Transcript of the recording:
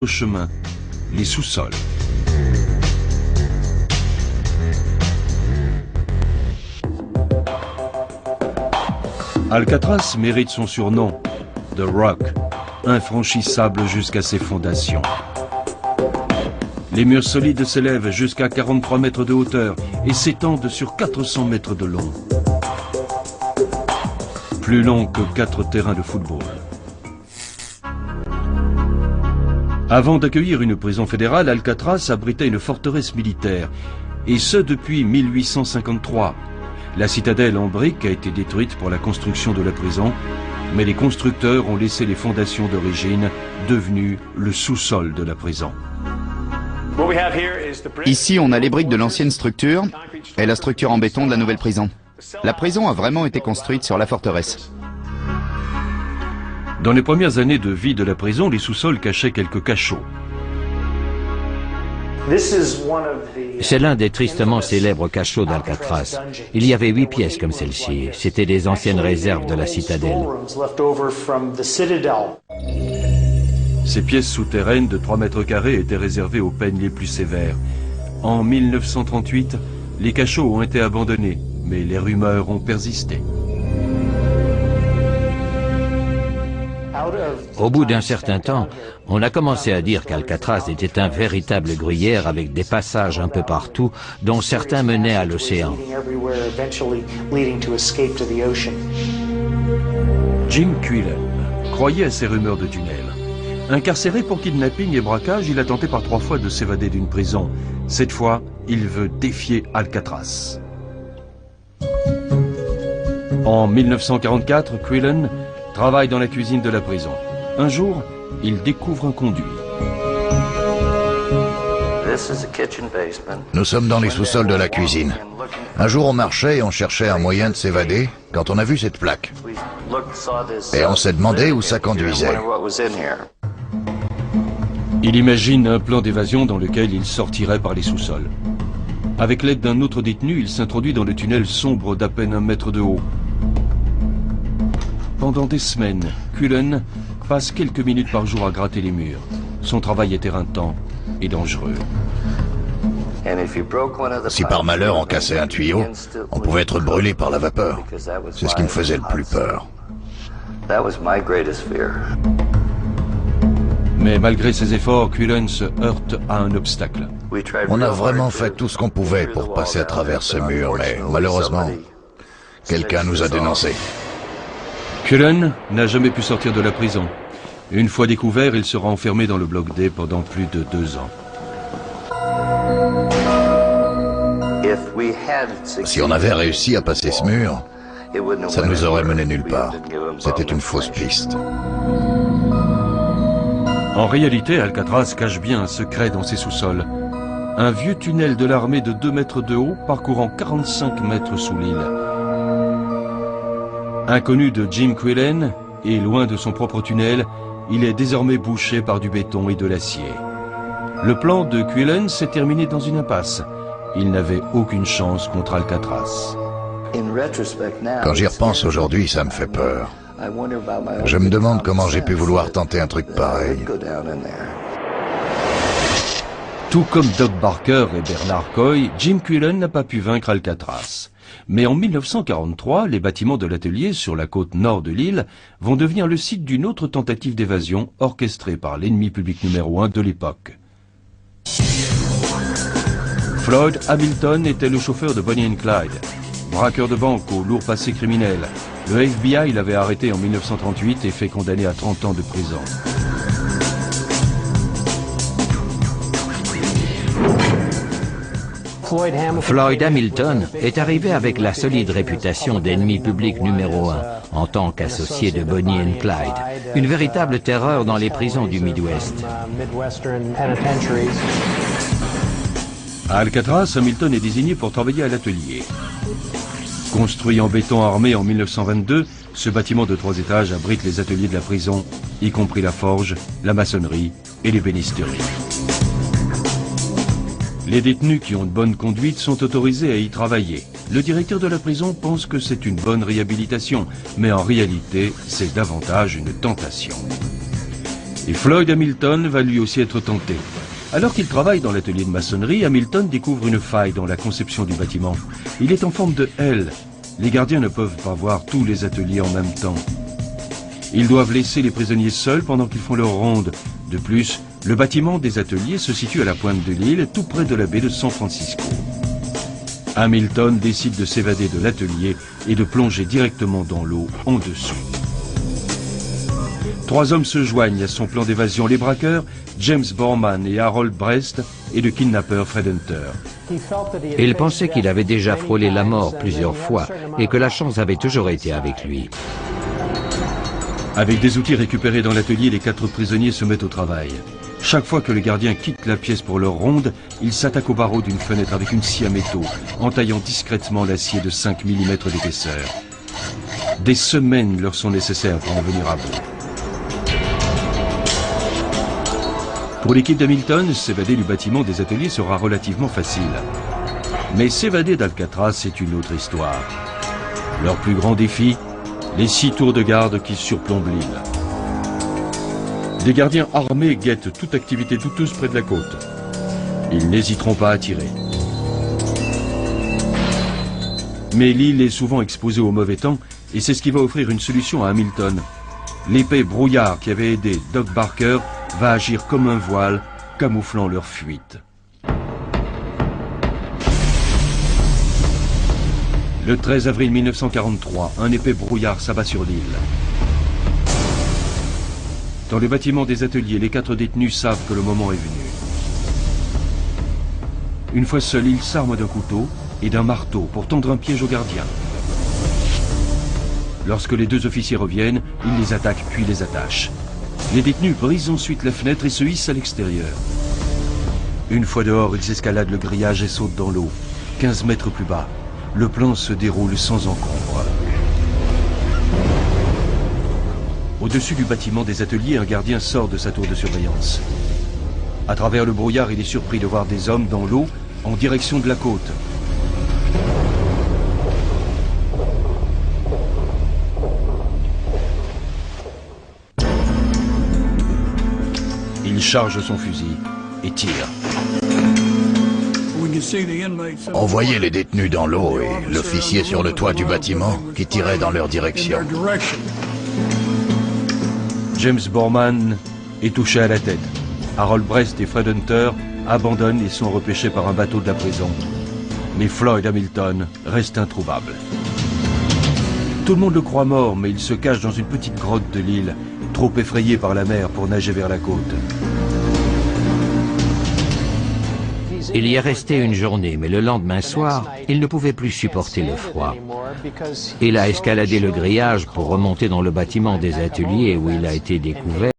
Au chemin, les sous-sols. Alcatraz mérite son surnom, The Rock, infranchissable jusqu'à ses fondations. Les murs solides s'élèvent jusqu'à 43 mètres de hauteur et s'étendent sur 400 mètres de long. Plus long que 4 terrains de football. Avant d'accueillir une prison fédérale, Alcatraz abritait une forteresse militaire, et ce depuis 1853. La citadelle en briques a été détruite pour la construction de la prison, mais les constructeurs ont laissé les fondations d'origine, devenues le sous-sol de la prison. Ici, on a les briques de l'ancienne structure et la structure en béton de la nouvelle prison. La prison a vraiment été construite sur la forteresse. Dans les premières années de vie de la prison, les sous-sols cachaient quelques cachots. C'est l'un des tristement célèbres cachots d'Alcatraz. Il y avait 8 pièces comme celle-ci. C'était des anciennes réserves de la citadelle. Ces pièces souterraines de 3 mètres carrés étaient réservées aux peines les plus sévères. En 1938, les cachots ont été abandonnés, mais les rumeurs ont persisté. Au bout d'un certain temps, on a commencé à dire qu'Alcatraz était un véritable gruyère avec des passages un peu partout, dont certains menaient à l'océan. Jim Quillen croyait à ces rumeurs de tunnels. Incarcéré pour kidnapping et braquage, il a tenté par 3 fois de s'évader d'une prison. Cette fois, il veut défier Alcatraz. En 1944, Quillen travaille dans la cuisine de la prison. Un jour, il découvre un conduit. Nous sommes dans les sous-sols de la cuisine. Un jour on marchait et on cherchait un moyen de s'évader quand on a vu cette plaque. Et on s'est demandé où ça conduisait. Il imagine un plan d'évasion dans lequel il sortirait par les sous-sols. Avec l'aide d'un autre détenu, il s'introduit dans le tunnel sombre d'à peine 1 mètre de haut. Pendant des semaines, Quillen passe quelques minutes par jour à gratter les murs. Son travail est éreintant et dangereux. Si par malheur on cassait un tuyau, on pouvait être brûlé par la vapeur. C'est ce qui me faisait le plus peur. Mais malgré ses efforts, Quillen se heurte à un obstacle. On a vraiment fait tout ce qu'on pouvait pour passer à travers ce mur, mais malheureusement, quelqu'un nous a dénoncés. Quillen n'a jamais pu sortir de la prison. Une fois découvert, il sera enfermé dans le bloc D pendant plus de 2 ans. Si on avait réussi à passer ce mur, ça nous aurait mené nulle part. C'était une fausse piste. En réalité, Alcatraz cache bien un secret dans ses sous-sols. Un vieux tunnel de l'armée de 2 mètres de haut parcourant 45 mètres sous l'île. Inconnu de Jim Quillen et loin de son propre tunnel, il est désormais bouché par du béton et de l'acier. Le plan de Quillen s'est terminé dans une impasse. Il n'avait aucune chance contre Alcatraz. Quand j'y repense aujourd'hui, ça me fait peur. Je me demande comment j'ai pu vouloir tenter un truc pareil. Tout comme Doc Barker et Bernard Coy, Jim Quillen n'a pas pu vaincre Alcatraz. Mais en 1943, les bâtiments de l'atelier sur la côte nord de l'île vont devenir le site d'une autre tentative d'évasion orchestrée par l'ennemi public numéro 1 de l'époque. Floyd Hamilton était le chauffeur de Bonnie and Clyde. Braqueur de banque au lourd passé criminel, le FBI l'avait arrêté en 1938 et fait condamner à 30 ans de prison. Floyd Hamilton est arrivé avec la solide réputation d'ennemi public numéro 1 en tant qu'associé de Bonnie and Clyde, une véritable terreur dans les prisons du Midwest. À Alcatraz, Hamilton est désigné pour travailler à l'atelier. Construit en béton armé en 1922, ce bâtiment de 3 étages abrite les ateliers de la prison, y compris la forge, la maçonnerie et l'ébénisterie. Les détenus qui ont de bonne conduite sont autorisés à y travailler. Le directeur de la prison pense que c'est une bonne réhabilitation, mais en réalité, c'est davantage une tentation. Et Floyd Hamilton va lui aussi être tenté. Alors qu'il travaille dans l'atelier de maçonnerie, Hamilton découvre une faille dans la conception du bâtiment. Il est en forme de L. Les gardiens ne peuvent pas voir tous les ateliers en même temps. Ils doivent laisser les prisonniers seuls pendant qu'ils font leur ronde. De plus, le bâtiment des ateliers se situe à la pointe de l'île, tout près de la baie de San Francisco. Hamilton décide de s'évader de l'atelier et de plonger directement dans l'eau en dessous. 3 hommes se joignent à son plan d'évasion, les braqueurs James Borman et Harold Brest et le kidnappeur Fred Hunter. Il pensait qu'il avait déjà frôlé la mort plusieurs fois et que la chance avait toujours été avec lui. Avec des outils récupérés dans l'atelier, les 4 prisonniers se mettent au travail. Chaque fois que les gardiens quittent la pièce pour leur ronde, ils s'attaquent au barreau d'une fenêtre avec une scie à métaux, en taillant discrètement l'acier de 5 mm d'épaisseur. Des semaines leur sont nécessaires pour en venir à bout. Pour l'équipe d'Hamilton, s'évader du bâtiment des ateliers sera relativement facile. Mais s'évader d'Alcatraz, c'est une autre histoire. Leur plus grand défi, les 6 tours de garde qui surplombent l'île. Des gardiens armés guettent toute activité douteuse près de la côte. Ils n'hésiteront pas à tirer. Mais l'île est souvent exposée au mauvais temps et c'est ce qui va offrir une solution à Hamilton. L'épais brouillard qui avait aidé Doc Barker va agir comme un voile, camouflant leur fuite. Le 13 avril 1943, un épais brouillard s'abat sur l'île. Dans le bâtiment des ateliers, les 4 détenus savent que le moment est venu. Une fois seuls, ils s'arment d'un couteau et d'un marteau pour tendre un piège aux gardiens. Lorsque les 2 officiers reviennent, ils les attaquent puis les attachent. Les détenus brisent ensuite la fenêtre et se hissent à l'extérieur. Une fois dehors, ils escaladent le grillage et sautent dans l'eau. 15 mètres plus bas, le plan se déroule sans encombre. Au-dessus du bâtiment des ateliers, un gardien sort de sa tour de surveillance. À travers le brouillard, il est surpris de voir des hommes dans l'eau en direction de la côte. Il charge son fusil et tire. On voyait les détenus dans l'eau et l'officier sur le toit du bâtiment qui tirait dans leur direction. James Borman est touché à la tête. Harold Brest et Fred Hunter abandonnent et sont repêchés par un bateau de la prison. Mais Floyd Hamilton reste introuvable. Tout le monde le croit mort, mais il se cache dans une petite grotte de l'île, trop effrayé par la mer pour nager vers la côte. Il y est resté une journée, mais le lendemain soir, il ne pouvait plus supporter le froid. Il a escaladé le grillage pour remonter dans le bâtiment des ateliers où il a été découvert.